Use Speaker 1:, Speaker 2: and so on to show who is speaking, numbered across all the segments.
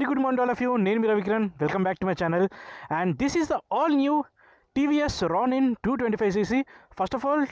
Speaker 1: good morning to all of you. Name is Ravikiran. Welcome back to my channel. And this is the all new TVS Ronin 225cc. First of all,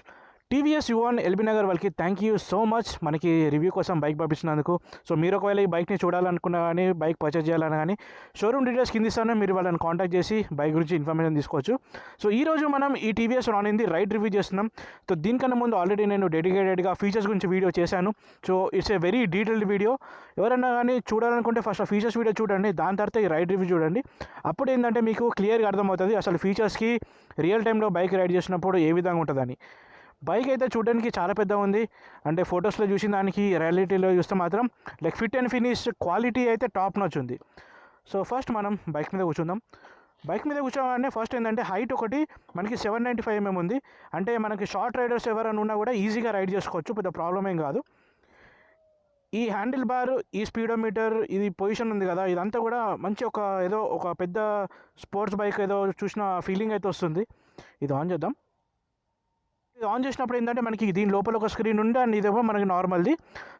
Speaker 1: TVS Yuvaan Nagar వాళ్ళకి thank you so much మనకి review కోసం bike పంపించినందుకు. So మీరు ఒకవేళ ఈ బైక్ని చూడాలనుకున్నా కానీ bike purchase చేయాలన్నా కానీ షోరూమ్ డీటెయిల్స్ కింద ఇస్తాను, మీరు వాళ్ళని కాంటాక్ట్ చేసి బైక్ గురించి ఇన్ఫర్మేషన్ తీసుకోవచ్చు. సో ఈరోజు మనం ఈ TVS Roninది రైడ్ రివ్యూ చేస్తున్నాం. సో దీనికన్నా ముందు ఆల్రెడీ నేను డెడికేటెడ్గా ఫీచర్స్ గురించి వీడియో చేశాను. So it's a very detailed video. ఎవరైనా కానీ చూడాలనుకుంటే ఫస్ట్ ఆ ఫీచర్స్ వీడియో చూడండి, దాని తర్వాత ఈ రైడ్ రివ్యూ చూడండి. అప్పుడు ఏంటంటే మీకు క్లియర్గా అర్థమవుతుంది అసలు ఫీచర్స్కి రియల్ టైంలో బైక్ రైడ్ చేసినప్పుడు ఏ విధంగా ఉంటుందని. బైక్ అయితే చూడడానికి చాలా పెద్ద ఉంది, అంటే ఫొటోస్లో చూసిన దానికి రియాలిటీలో చూస్తే మాత్రం like fit and finish quality అయితే టాప్ నాచ్ ఉంది. సో ఫస్ట్ మనం బైక్ మీద కూర్చుందాం. బైక్ మీద కూర్చోగానే ఫస్ట్ ఏంటంటే హైట్ ఒకటి మనకి 795 mm ఉంది. అంటే మనకి షార్ట్ రైడర్స్ ఎవరైనా ఉన్నా కూడా ఈజీగా రైడ్ చేసుకోవచ్చు, పెద్ద ప్రాబ్లం ఏం కాదు. ఈ హ్యాండిల్ బార్, ఈ స్పీడోమీటర్, ఇది పొజిషన్ ఉంది కదా, ఇదంతా కూడా మంచి ఏదో ఒక పెద్ద స్పోర్ట్స్ బైక్ ఏదో చూసిన ఫీలింగ్ అయితే వస్తుంది. ఇది ఆన్ చేద్దాం. ఇది ఆన్ చేసినప్పుడు ఏంటంటే మనకి దీని లోపల ఒక స్క్రీన్ ఉంది, అండ్ ఇదేమో మనకి నార్మల్ది.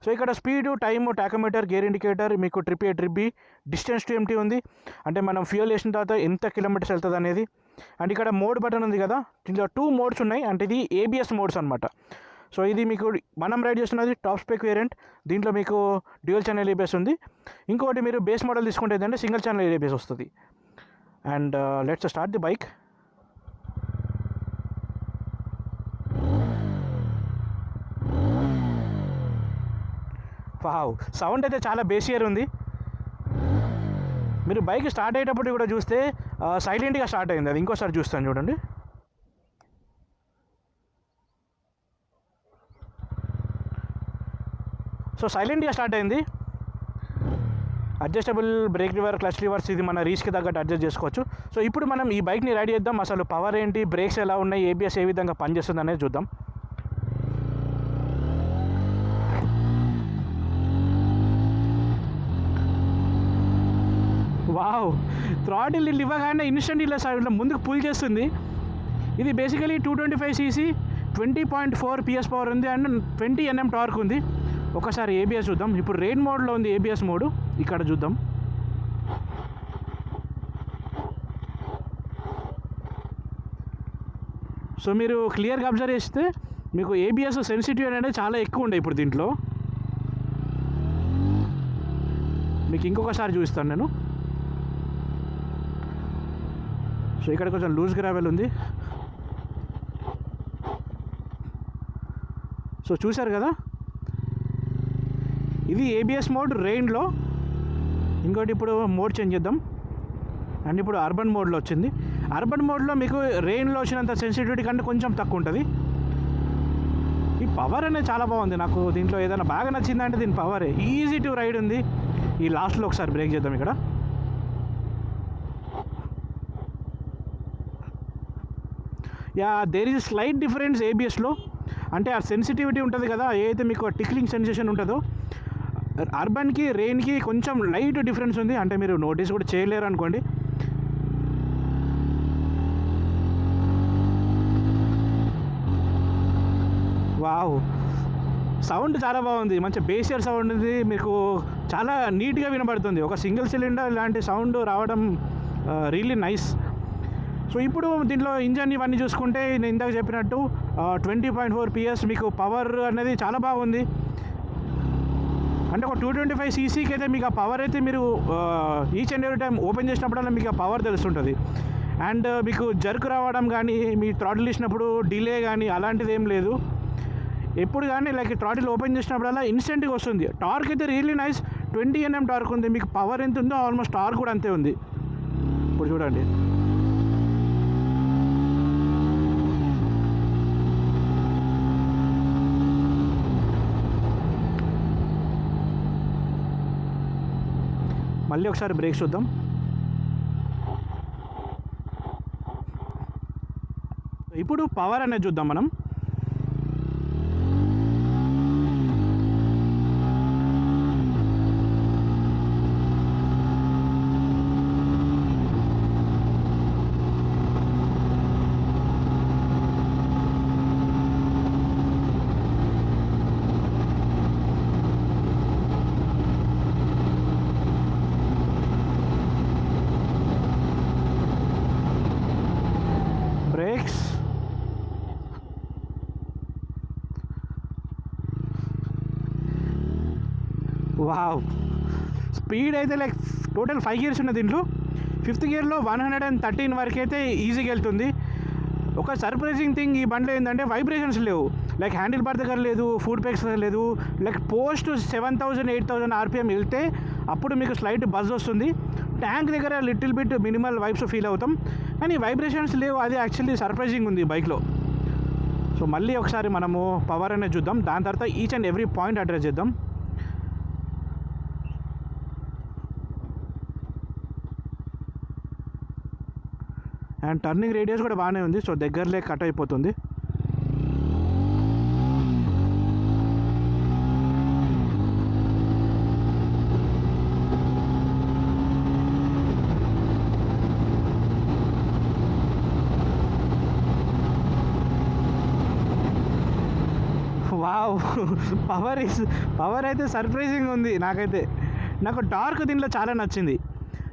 Speaker 1: సో ఇక్కడ speed, time, tachometer, gear indicator, మీకు trip A trip B, distance to empty ఉంది, అంటే మనం ఫ్యూయల్ వేసిన తర్వాత ఎంత కిలోమీటర్స్ వెళ్తుంది అనేది. అండ్ ఇక్కడ మోడ్ బటన్ ఉంది కదా, దీంట్లో 2 మోడ్స్ ఉన్నాయి, అంటే ఇది ABS మోడ్స్ అనమాట. సో ఇది మీకు మనం రైడ్ చేస్తున్నది టాప్ స్పెక్ వేరియంట్, దీంట్లో మీకు డ్యూయల్ ఛానల్ ABS ఉంది. ఇంకొకటి మీరు బేస్ మోడల్ తీసుకుంటే ఏంటంటే సింగిల్ ఛానల్ ABS వస్తుంది. And let's start the bike. Wow, sound అయితే చాలా బేసియర్ ఉంది. మీరు బైక్ స్టార్ట్ అయ్యేటప్పుడు కూడా చూస్తే సైలెంట్గా స్టార్ట్ అయింది. అది ఇంకోసారి చూస్తాను చూడండి. సో సైలెంట్గా స్టార్ట్ అయింది. Adjustable break liver, clutch levers, ఇది మన రీచ్కి తగ్గట్టు అడ్జస్ట్ చేసుకోవచ్చు. సో ఇప్పుడు మనం ఈ బైక్ని రైడ్ చేద్దాం. అసలు పవర్ ఏంటి, బ్రేక్స్ ఎలా ఉన్నాయి, ABS ఏ విధంగా పనిచేస్తుంది అనేది చూద్దాం. వావ్, థ్రాటిల్ ఇవ్వగానే ఇన్స్టెంట్ ఇలా ఇట్లా ముందుకు పుల్ చేస్తుంది. ఇది బేసికలీ 225cc, 20.4 PS పవర్ ఉంది, అండ్ 20 Nm టార్క్ ఉంది. ఒకసారి ABS చూద్దాం. ఇప్పుడు రెయిన్ మోడ్లో ఉంది ABS మోడ్, ఇక్కడ చూద్దాం. సో మీరు క్లియర్గా అబ్జర్వ్ చేస్తే మీకు ABS సెన్సిటివ్ అనేది చాలా ఎక్కువ ఉండే ఇప్పుడు దీంట్లో. మీకు ఇంకొకసారి చూపిస్తాను నేను. సో ఇక్కడ కొంచెం లూజ్ గ్రావెల్ ఉంది. సో చూశారు కదా, ఇది ABS మోడ్ రెయిన్లో. ఇంకోటి ఇప్పుడు మోడ్ చేంజ్ చేద్దాం. అండ్ ఇప్పుడు అర్బన్ మోడ్లో వచ్చింది. అర్బన్ మోడ్లో మీకు రెయిన్లో వచ్చినంత సెన్సిటివిటీ కంటే కొంచెం తక్కువ ఉంటుంది. ఈ పవర్ అనేది చాలా బాగుంది. నాకు దీంట్లో ఏదైనా బాగా నచ్చిందంటే దీని పవరే. ఈజీ టు రైడ్ ఉంది. ఈ లాస్ట్లో ఒకసారి బ్రేక్ చేద్దాం. ఇక్కడ yeah, there is slight difference ABSలో. అంటే ఆ సెన్సిటివిటీ ఉంటుంది కదా, ఏదైతే మీకు టిక్లింగ్ సెన్సేషన్ ఉంటుందో, అర్బన్కి రెయిన్కి కొంచెం లైట్ డిఫరెన్స్ ఉంది. అంటే మీరు నోటీస్ కూడా చేయలేరు అనుకోండి. వావ్, సౌండ్ చాలా బాగుంది. మంచి బేసియర్ సౌండ్ ఉంది, మీకు చాలా నీట్గా వినబడుతుంది. ఒక సింగిల్ సిలిండర్ ఇలాంటి సౌండ్ రావడం రియల్లీ నైస్. సో ఇప్పుడు దీంట్లో ఇంజన్ ఇవన్నీ చూసుకుంటే నేను ఇందాక చెప్పినట్టు 20.4 PS మీకు పవర్ అనేది చాలా బాగుంది. అంటే ఒక 225cc అయితే మీకు ఆ పవర్ అయితే మీరు each and every time open చేసినప్పుడల్లా మీకు ఆ పవర్ తెలుస్తుంటుంది. అండ్ మీకు జర్క్ రావడం కానీ, మీ థ్రాటిల్ ఇచ్చినప్పుడు డిలే కానీ అలాంటిది ఏం లేదు. ఎప్పుడు కానీ లైక్ థ్రాటిల్ ఓపెన్ చేసినప్పుడల్లా ఇన్స్టెంట్గా వస్తుంది. టార్క్ అయితే రియల్లీ నైస్, 20 Nm టార్క్ ఉంది. మీకు పవర్ ఎంత ఉందో ఆల్మోస్ట్ టార్క్ కూడా అంతే ఉంది. ఇప్పుడు చూడండి. మళ్ళీ ఒకసారి బ్రేక్ చూద్దాం. ఇప్పుడు పవర్ అనేది చూద్దాం మనం. వావ్, స్పీడ్ అయితే లైక్ టోటల్ 5 గేర్స్ ఉన్నది దీంట్లో. 5th గేర్లో 113 వరకు అయితే ఈజీగా వెళ్తుంది. ఒక సర్ప్రైజింగ్ థింగ్ ఈ బండిలో ఏంటంటే వైబ్రేషన్స్ లేవు. లైక్ హ్యాండిల్ బార్ దగ్గర లేదు, ఫుడ్ పెక్స్ దగ్గర లేదు. లైక్ పోస్ట్ 7000 8000 ఆర్పిఎం వెళ్తే అప్పుడు మీకు స్లైట్ బజ్ వస్తుంది. ట్యాంక్ దగ్గర little bit minimal vibes feel అవుతాం, కానీ వైబ్రేషన్స్ లేవు. అది యాక్చువల్లీ సర్ప్రైజింగ్ ఉంది బైక్లో. సో మళ్ళీ ఒకసారి మనము పవర్ అనేది చూద్దాం, దాని తర్వాత each and every point address చేద్దాం. అండ్ టర్నింగ్ రేడియస్ కూడా బాగానే ఉంది, సో దగ్గరలే కట్ అయిపోతుంది. వావ్, పవర్ అయితే సర్ప్రైజింగ్ ఉంది. నాకు టార్క్ దీంట్లో చాలా నచ్చింది.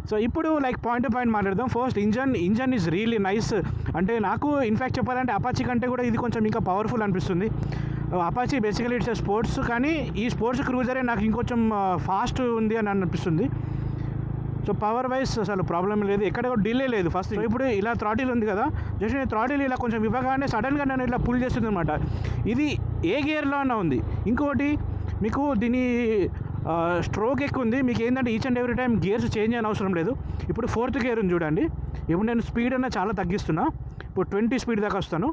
Speaker 1: సో ఇప్పుడు లైక్ పాయింట్ టు పాయింట్ మాట్లాడదాం. First engine is really nice. అంటే నాకు ఇన్ఫ్యాక్ట్ చెప్పాలంటే అపాచీ కంటే కూడా ఇది కొంచెం ఇంకా పవర్ఫుల్ అనిపిస్తుంది. అపాచీ బేసికలీ ఇట్స్ స్పోర్ట్స్, కానీ ఈ స్పోర్ట్స్ క్రూజరే నాకు ఇంకొంచెం ఫాస్ట్ ఉంది అని అనిపిస్తుంది. సో పవర్ వైజ్ అసలు ప్రాబ్లం లేదు, ఎక్కడ కూడా డిలే లేదు. ఫస్ట్ ఇప్పుడు ఇలా థ్రాటిల్ ఉంది కదా, జస్ట్ నేను థ్రాటిల్ ఇలా కొంచెం ఇవ్వగానే సడన్గా నన్ను ఇట్లా పుల్ చేస్తుంది అనమాట. ఇది ఏ గేర్లో అన్నా ఉంది. ఇంకోటి మీకు దీని స్ట్రోక్ ఎక్కువ ఉంది. మీకు ఏంటంటే each and every time gears change అయిన అవసరం లేదు. ఇప్పుడు 4th గేర్ ఉంది చూడండి. ఇప్పుడు నేను స్పీడ్ అన్న చాలా తగ్గిస్తున్నా. ఇప్పుడు 20 స్పీడ్ దాకా వస్తాను.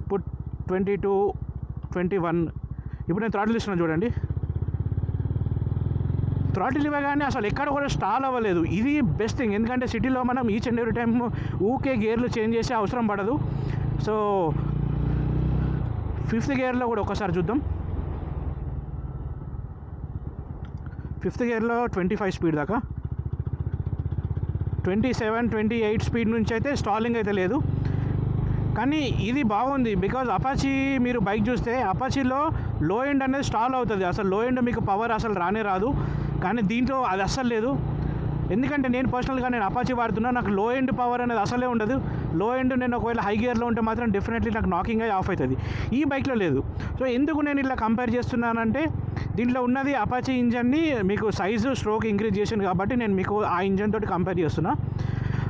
Speaker 1: ఇప్పుడు 22, 21. ఇప్పుడు నేను థ్రాటిల్ ఇస్తున్నాను చూడండి. థ్రాటిల్ ఇవ్వగానే అసలు ఎక్కడ కూడా స్టాల్ అవ్వలేదు. ఇది బెస్ట్ థింగ్, ఎందుకంటే సిటీలో మనం ఈచ్ అండ్ ఎవ్రీ టైం ఊకే గేర్లు చేంజ్ చేసే అవసరం పడదు. సో 5th గేర్లో కూడా ఒకసారి చూద్దాం. 5th గేర్లో 25 స్పీడ్ దాకా, 27, 28 స్పీడ్ నుంచి అయితే స్టాలింగ్ అయితే లేదు. కానీ ఇది బాగుంది, బికాజ్ అపాచీ మీరు బైక్ చూస్తే అపాచీలో లో ఎండ్ అనేది స్టాల్ అవుతుంది. అసలు లో ఎండ్ మీకు పవర్ అసలు రానే రాదు, కానీ దీంట్లో అది అస్సలు లేదు. ఎందుకంటే నేను పర్సనల్గా అపాచీ వాడుతున్నా, నాకు లో ఎండ్ పవర్ అనేది అసలే ఉండదు. లో ఎండ్ నేను ఒకవేళ హై గేర్లో ఉంటే మాత్రం డెఫినెట్లీ నాకు నాకింగ్ అయ్యి ఆఫ్ అవుతుంది. ఈ బైక్లో లేదు. సో ఎందుకు నేను ఇలా కంపేర్ చేస్తున్నానంటే, దీంట్లో ఉన్నది అపాచీ ఇంజన్ని మీకు సైజు స్ట్రోక్ ఇంక్రీజ్ చేసింది కాబట్టి నేను మీకు ఆ ఇంజన్ తోటి కంపేర్ చేస్తున్నా.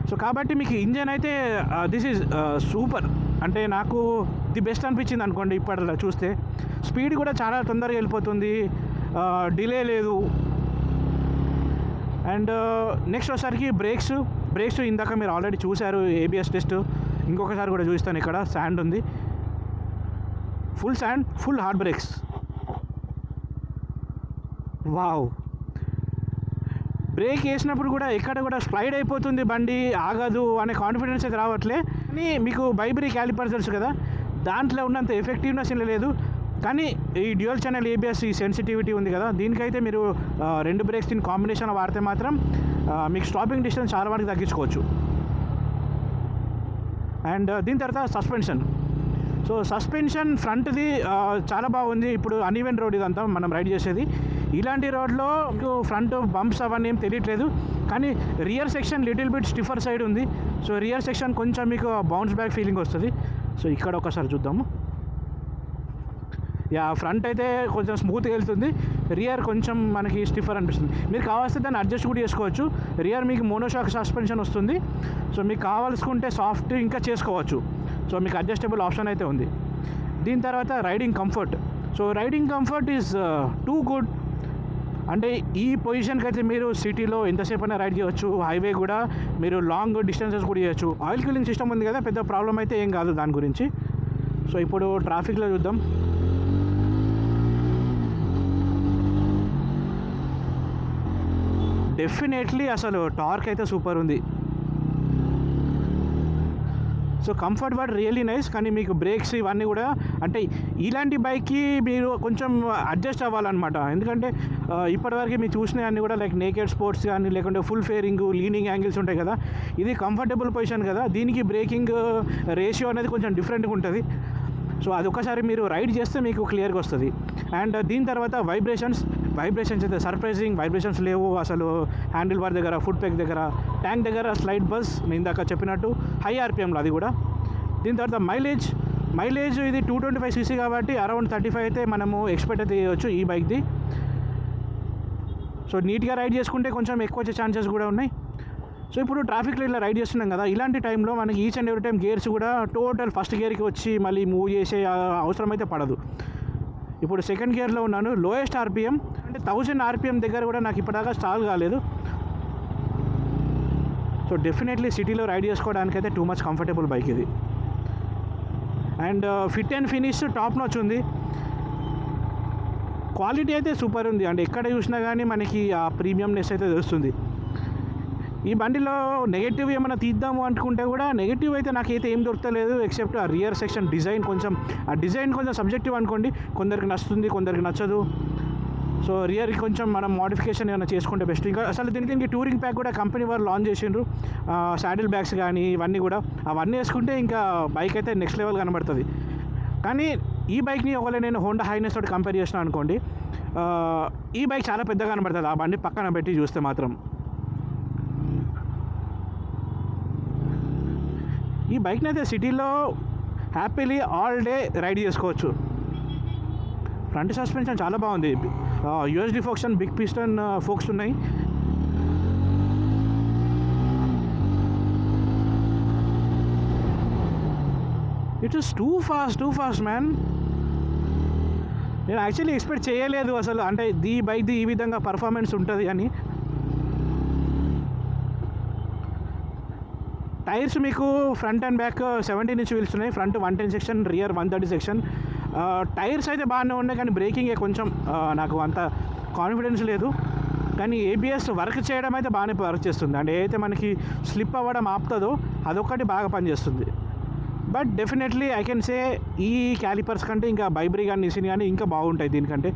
Speaker 1: సో కాబట్టి మీకు ఇంజన్ అయితే దిస్ ఈజ్ సూపర్. అంటే నాకు ది బెస్ట్ అనిపించింది అనుకోండి. ఇప్పటిలా చూస్తే స్పీడ్ కూడా చాలా తొందరగా వెళ్ళిపోతుంది, డిలే లేదు. అండ్ నెక్స్ట్ వచ్చేసరికి బ్రేక్స్ ఇందాక మీరు ఆల్రెడీ చూశారు, ఏబిఎస్ టెస్ట్. ఇంకొకసారి కూడా చూస్తాను. ఇక్కడ శాండ్ ఉంది, full sand, full hard brakes. Wow, brake వేసినప్పుడు కూడా ఎక్కడ కూడా స్లైడ్ అయిపోతుంది బండి, ఆగదు అనే కాన్ఫిడెన్స్ అయితే రావట్లే. కానీ మీకు బైబ్రీ క్యాలిపర్స్ తెలుసు కదా, దాంట్లో ఉన్నంత ఎఫెక్టివ్నెస్ లేదు. కానీ ఈ డ్యూయల్ ఛానల్ ఏబిఎస్ ఈ సెన్సిటివిటీ ఉంది కదా, దీనికైతే మీరు 2 బ్రేక్స్ దీని కాంబినేషన్ వాడితే మాత్రం మీకు స్టాపింగ్ డిస్టెన్స్ చాలా వరకు తగ్గించుకోవచ్చు. అండ్ దీని తర్వాత సస్పెన్షన్ ఫ్రంట్ది చాలా బాగుంది. ఇప్పుడు అన్ఈవెన్ రోడ్ ఇదంతా మనం రైడ్ చేసేది. ఇలాంటి రోడ్లో మీకు ఫ్రంట్ బంప్స్ అవన్నీ ఏం తెలియట్లేదు, కానీ rear section little bit stiffer side ఉంది. సో రియర్ సెక్షన్ కొంచెం మీకు బౌన్స్ బ్యాక్ ఫీలింగ్ వస్తుంది. సో ఇక్కడ ఒకసారి చూద్దాము. ఫ్రంట్ అయితే కొంచెం స్మూత్గా వెళ్తుంది, రియర్ కొంచెం మనకి స్టిఫర్ అనిపిస్తుంది. మీరు కావాల్సి దాన్ని అడ్జస్ట్ కూడా చేసుకోవచ్చు. రియర్ మీకు మోనోషాక్ సస్పెన్షన్ వస్తుంది. సో మీకు కావాల్సుకుంటే సాఫ్ట్ ఇంకా చేసుకోవచ్చు. సో మీకు అడ్జస్టబుల్ ఆప్షన్ అయితే ఉంది. దీని తర్వాత riding comfort. So riding comfort is too good. అంటే ఈ పొజిషన్కి అయితే మీరు సిటీలో ఎంతసేపు అయినా రైడ్ చేయవచ్చు, హైవే కూడా మీరు లాంగ్ డిస్టెన్సెస్ కూడా చేయొచ్చు. ఆయిల్ కూలింగ్ సిస్టమ్ ఉంది కదా, పెద్ద ప్రాబ్లం అయితే ఏం కాదు దాని గురించి. సో ఇప్పుడు ట్రాఫిక్లో చూద్దాం. డెఫినెట్లీ అసలు టార్క్ అయితే సూపర్ ఉంది. So comfort but really nice. కానీ మీకు బ్రేక్స్ ఇవన్నీ కూడా అంటే ఇలాంటి బైక్కి మీరు కొంచెం అడ్జస్ట్ అవ్వాలన్నమాట. ఎందుకంటే ఇప్పటివరకు మీరు చూసినవన్నీ కూడా లైక్ నేకెడ్ స్పోర్ట్స్ కానీ లేకుంటే ఫుల్ ఫేరింగ్ లీనింగ్ యాంగిల్స్ ఉంటాయి కదా, ఇది కంఫర్టబుల్ పొజిషన్ కదా, దీనికి బ్రేకింగ్ రేషియో అనేది కొంచెం డిఫరెంట్గా ఉంటుంది. సో అది ఒకసారి మీరు రైడ్ చేస్తే మీకు క్లియర్గా వస్తుంది. అండ్ దీని తర్వాత వైబ్రేషన్స్ అయితే సర్ప్రైజింగ్ వైబ్రేషన్స్ లేవు అసలు. హ్యాండిల్ బార్ దగ్గర, ఫుట్ పెక్ దగ్గర, ట్యాంక్ దగ్గర స్లైడ్ బస్ నేను ఇందాక చెప్పినట్టు హై ఆర్పిఎంలో అది కూడా. దీని తర్వాత మైలేజ్ ఇది 225cc కాబట్టి అరౌండ్ 35 అయితే మనము ఎక్స్పెక్ట్ అయితే చేయవచ్చు ఈ బైక్ది. సో నీట్గా రైడ్ చేసుకుంటే కొంచెం ఎక్కువ వచ్చే ఛాన్సెస్ కూడా ఉన్నాయి. సో ఇప్పుడు ట్రాఫిక్లో ఇలా రైడ్ చేస్తున్నాం కదా, ఇలాంటి టైంలో మనకి each and every time gears కూడా టోటల్ ఫస్ట్ గేర్కి వచ్చి మళ్ళీ మూవ్ చేసే అవసరం అయితే పడదు. ఇప్పుడు సెకండ్ గేర్లో ఉన్నాను, లోయెస్ట్ ఆర్పిఎం అంటే 1000 ఆర్పిఎం దగ్గర కూడా నాకు ఇప్పటిదాకా స్టాల్ కాలేదు. సో డెఫినెట్లీ సిటీలో రైడ్ చేసుకోవడానికి అయితే టూ మచ్ కంఫర్టబుల్ బైక్ ఇది. And fit and finish top notch ఉంది, క్వాలిటీ అయితే సూపర్ ఉంది. అంటే ఎక్కడ చూసినా కానీ మనకి ఆ ప్రీమియంనెస్ అయితే తెలుస్తుంది. ఈ బండిలో నెగటివ్ ఏమైనా తీద్దాము అనుకుంటే కూడా నెగటివ్ అయితే నాకైతే ఏం దొరకలేదు, ఎక్సెప్ట్ ఆ రియర్ సెక్షన్ డిజైన్. ఆ డిజైన్ కొంచెం సబ్జెక్టివ్ అనుకోండి, కొందరికి నచ్చుతుంది కొందరికి నచ్చదు. సో రియర్కి కొంచెం మనం మోడిఫికేషన్ ఏమైనా చేసుకుంటే బెస్ట్. ఇంకా అసలు దీనికి టూరింగ్ ప్యాక్ కూడా కంపెనీ వారు లాంచ్ చేసిండ్రు, శాడిల్ బ్యాగ్స్ కానీ ఇవన్నీ కూడా. అవన్నీ వేసుకుంటే ఇంకా బైక్ అయితే నెక్స్ట్ లెవెల్ కనబడుతుంది. కానీ ఈ బైక్ని ఒకవేళ నేను హోండా హైనెస్ తోటి కంపేర్ చేసిన అనుకోండి, ఈ బైక్ చాలా పెద్దగా కనబడుతుంది ఆ బండి పక్కన పెట్టి చూస్తే మాత్రం. ఈ బైక్ని అయితే సిటీలో హ్యాపీలీ ఆల్ డే రైడ్ చేసుకోవచ్చు. ఫ్రంట్ సస్పెన్షన్ చాలా బాగుంది, USD forks and big piston forks ఉన్నాయి. It is too fast man. నేను యాక్చువల్లీ ఎక్స్పెక్ట్ చేయలేదు అసలు, అంటే ఈ బైక్ది ఈ విధంగా పర్ఫార్మెన్స్ ఉంటుంది అని. టైర్స్ మీకు front and back 70 inch wheels ఉన్నాయి, front 110 section, rear 130 section. Tyres అయితే బాగానే ఉన్నాయి, కానీ బ్రేకింగే కొంచెం నాకు అంత కాన్ఫిడెన్స్ లేదు. కానీ ఏబిఎస్ వర్క్ చేయడం అయితే బాగానే వర్క్ చేస్తుంది. అంటే ఏదైతే మనకి స్లిప్ అవ్వడం ఆపుతుందో అదొక్కటి బాగా పనిచేస్తుంది. But definitely I can say ఈ క్యాలిపర్స్ కంటే ఇంకా బైబ్రీ కానీ నిసిన్ కానీ ఇంకా బాగుంటాయి దీనికంటే.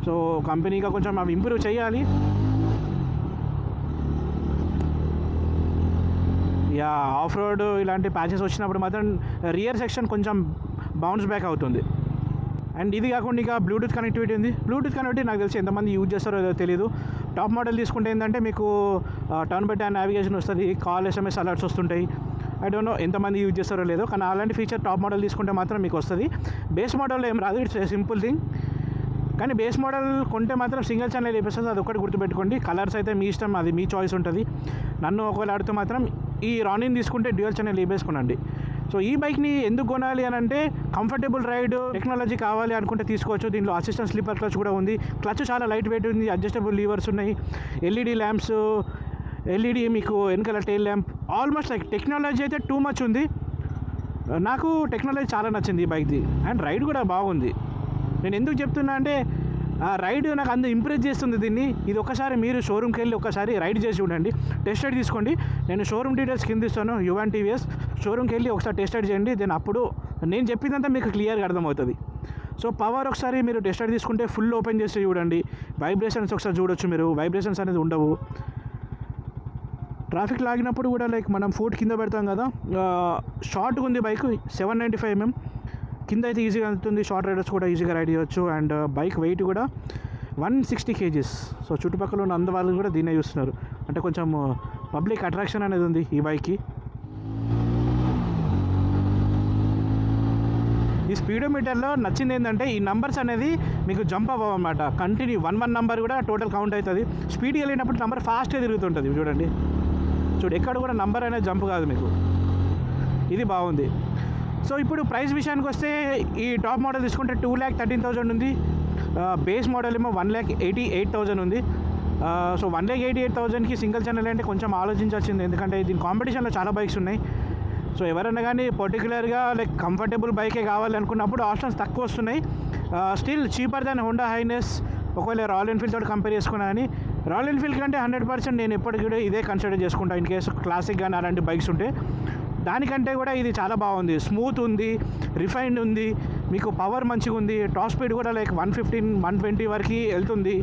Speaker 1: సో కంపెనీగా కొంచెం అవి ఇంప్రూవ్ చేయాలి. యా ఆఫ్ రోడ్ ఇలాంటి ప్యాచెస్ వచ్చినప్పుడు మాత్రం రియర్ సెక్షన్ కొంచెం బౌన్స్ బ్యాక్ అవుతుంది. అండ్ ఇది కాకుండా ఇక బ్లూటూత్ కనెక్టివిటీ ఉంది. బ్లూటూత్ కనెక్టివిటీ నాకు తెలిసి ఎంతమంది యూజ్ చేస్తారో ఏదో తెలియదు. టాప్ మోడల్ తీసుకుంటే ఏంటంటే మీకు టర్న్ బై టర్న్ నావిగేషన్ వస్తుంది, కాల్ SMS అలర్ట్స్ వస్తుంటాయి. ఐ డోంట్ నో ఎంతమంది యూజ్ చేస్తారో లేదో, కానీ అలాంటి ఫీచర్ టాప్ మోడల్ తీసుకుంటే మాత్రం మీకు వస్తుంది. బేస్ మోడల్లో ఏం రాదు, ఇట్స్ ఏ సింపుల్ థింగ్. కానీ బేస్ మోడల్ కొంటే మాత్రం సింగిల్ ఛానల్ వేపిస్తుంది, అది ఒకటి గుర్తుపెట్టుకోండి. కలర్స్ అయితే మీ ఇష్టం, అది మీ చాయిస్ ఉంటుంది. నన్ను ఒకవేళ ఆడితే మాత్రం ఈ రానిన్ తీసుకుంటే డ్యూయల్ ఛానల్ వేసుకునండి. సో ఈ బైక్ని ఎందుకు కొనాలి అని అంటే కంఫర్టబుల్ రైడ్, టెక్నాలజీ కావాలి అనుకుంటే తీసుకోవచ్చు. దీనిలో అసిస్టెంట్ స్లీపర్ క్లచ్ కూడా ఉంది, క్లచ్ చాలా లైట్ వెయిట్ ఉంది, అడ్జస్టబుల్ లీవర్స్ ఉన్నాయి, ఎల్ఈడి ల్యాంప్స్, ఎల్ఈడి మీకు వెనకాల tail lamp, almost like technology అయితే టూ మచ్ ఉంది. నాకు టెక్నాలజీ చాలా నచ్చింది ఈ బైక్ది. అండ్ రైడ్ కూడా బాగుంది. నేను ఎందుకు చెప్తున్నా అంటే ఆ రైడ్ నాకు అంత ఇంప్రెస్ చేస్తుంది దీన్ని. ఇది ఒకసారి మీరు షోరూమ్కి వెళ్ళి ఒకసారి రైడ్ చేసి చూడండి, టెస్ట్ రైడ్ తీసుకోండి. నేను షోరూమ్ డీటెయిల్స్ కింద ఇస్తాను, యువాన్ TVS. షోరూమ్కి వెళ్ళి ఒకసారి టెస్ట్ రైడ్ చేయండి, దెన్ అప్పుడు నేను చెప్పిందంతా మీకు క్లియర్గా అర్థమవుతుంది. సో పవర్ ఒకసారి మీరు టెస్ట్ రైడ్ తీసుకుంటే ఫుల్ ఓపెన్ చేసి చూడండి, వైబ్రేషన్స్ ఒకసారి చూడొచ్చు మీరు, వైబ్రేషన్స్ అనేది ఉండవు. ట్రాఫిక్ లాగినప్పుడు కూడా లైక్ మనం ఫుట్ కింద పెడతాం కదా, షార్ట్గా ఉంది బైక్, 795 mm కింద అయితే ఈజీగా అందుతుంది. షార్ట్ రైడర్స్ కూడా ఈజీగా రైడ్ చేయవచ్చు. అండ్ బైక్ వెయిట్ కూడా 160 kgs. సో చుట్టుపక్కల ఉన్న అందవాళ్ళు కూడా దీన్నే చూస్తున్నారు, అంటే కొంచెం పబ్లిక్ అట్రాక్షన్ అనేది ఉంది ఈ బైక్కి. ఈ స్పీడోమీటర్లో నచ్చింది ఏంటంటే ఈ నంబర్స్ అనేది మీకు జంప్ అవ్వన్నమాట, కంటిన్యూ 1 నెంబర్ కూడా టోటల్ కౌంట్ అవుతుంది. స్పీడ్కి వెళ్ళినప్పుడు నెంబర్ ఫాస్ట్గా తిరుగుతుంటుంది చూడండి. ఎక్కడ కూడా నంబర్ అనేది జంప్ కాదు మీకు, ఇది బాగుంది. సో ఇప్పుడు ప్రైస్ విషయానికి వస్తే ఈ టాప్ మోడల్ తీసుకుంటే 2,13,000 ఉంది, బేస్ మోడల్ ఏమో 1,88,000 ఉంది. సో 1,88,000కి సింగిల్ ఛానల్ అంటే కొంచెం ఆలోచించాల్సింది, ఎందుకంటే దీని కాంపిటీషన్లో చాలా బైక్స్ ఉన్నాయి. సో ఎవరైనా కానీ పర్టికులర్గా లైక్ కంఫర్టబుల్ బైకే కావాలి అనుకున్నప్పుడు ఆప్షన్స్ తక్కువ వస్తున్నాయి. స్టిల్ చీపర్ దాన్ హోండా హైనెస్. ఒకవేళ రాయల్ ఎన్ఫీల్డ్ తోటి కంపేర్ చేసుకున్నా కానీ రాయల్ ఎన్ఫీల్డ్ కంటే 100% నేను ఎప్పటికీ కూడా ఇదే కన్సిడర్ చేసుకుంటాను. ఇన్ కేసు క్లాసిక్ కానీ అలాంటి బైక్స్ ఉంటే దానికంటే కూడా ఇది చాలా బాగుంది, స్మూత్ ఉంది, రిఫైన్డ్ ఉంది, మీకు పవర్ మంచిగా ఉంది, టాప్ స్పీడ్ కూడా లైక్ 115-120 వరకు వెళ్తుంది.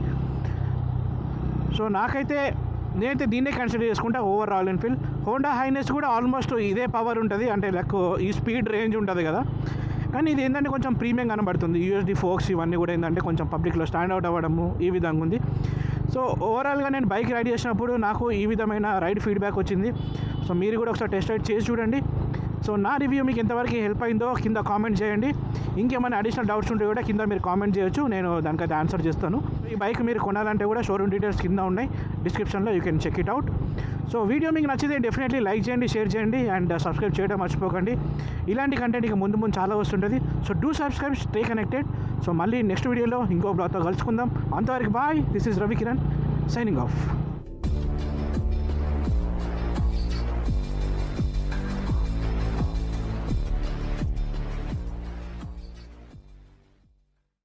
Speaker 1: సో నేనైతే దీన్నే కన్సిడర్ చేసుకుంటా over royal Enfield. Honda highness కూడా ఆల్మోస్ట్ ఇదే పవర్ ఉంటుంది, అంటే లైక్ ఈ స్పీడ్ రేంజ్ ఉంటుంది కదా, కానీ ఇది ఏంటంటే కొంచెం ప్రీమియం కనబడుతుంది. యూఎస్డి ఫోక్స్ ఇవన్నీ కూడా ఏంటంటే కొంచెం పబ్లిక్లో స్టాండ్ అవుట్ అవ్వడము ఈ విధంగా ఉంది. సో ఓవరాల్గా నేను బైక్ రైడ్ చేసినప్పుడు నాకు ఈ విధమైన రైడ్ ఫీడ్బ్యాక్ వచ్చింది. సో మీరు కూడా ఒకసారి టెస్ట్ రైడ్ చేసి చూడండి. సో నా రివ్యూ మీకు ఎంతవరకు హెల్ప్ అయిందో కింద కామెంట్ చేయండి. ఇంకేమైనా అడిషనల్ డౌట్స్ ఉంటే కూడా కింద మీరు కామెంట్ చేయొచ్చు, నేను దానికైతే ఆన్సర్ చేస్తాను. ఈ బైక్ మీరు కొనాలంటే కూడా షోరూమ్ డీటెయిల్స్ కింద ఉన్నాయి డిస్క్రిప్షన్లో, you can check it out. So video మీకు నచ్చితే డెఫినెట్లీ లైక్ చేయండి, షేర్ చేయండి అండ్ సబ్స్క్రైబ్ చేయడం మర్చిపోకండి. ఇలాంటి కంటెంట్ ఇక ముందు ముందు చాలా వస్తుంటుంది. So do subscribe, stay connected. So మళ్ళీ నెక్స్ట్ వీడియోలో ఇంకో బ్లాగ్తో కలుసుకుందాం. అంతవరకు bye, this is Ravikiran signing of.